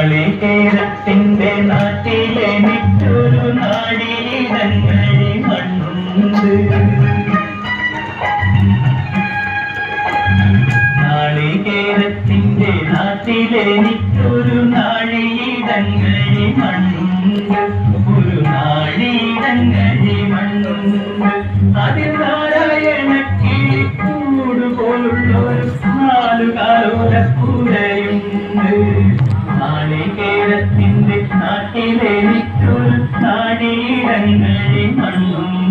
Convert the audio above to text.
നാളികേരത്തിന്റെ നാട്ടിലെനിക്കൊരു നാടിയിടങ്ങഴി മണ്ണുണ്ട്. നാളികേരത്തിന്റെ നാട്ടിലെനിക്കൊരു നാടിയിടങ്ങഴി മണ്ണുണ്ട്. ഒരു നാടിയിടങ്ങഴി മണ്ണുണ്ട്. അതിൽ നാരായണ കിളിക്കൂട് പോലുള്ളൊരു നാലുകാലോലപ്പൂരയുണ്ട്. നാളികേരത്തിന്റെ നാട്ടിലെനിക്കൊരു നാടിയിടങ്ങഴി മണ്ണുണ്ട്.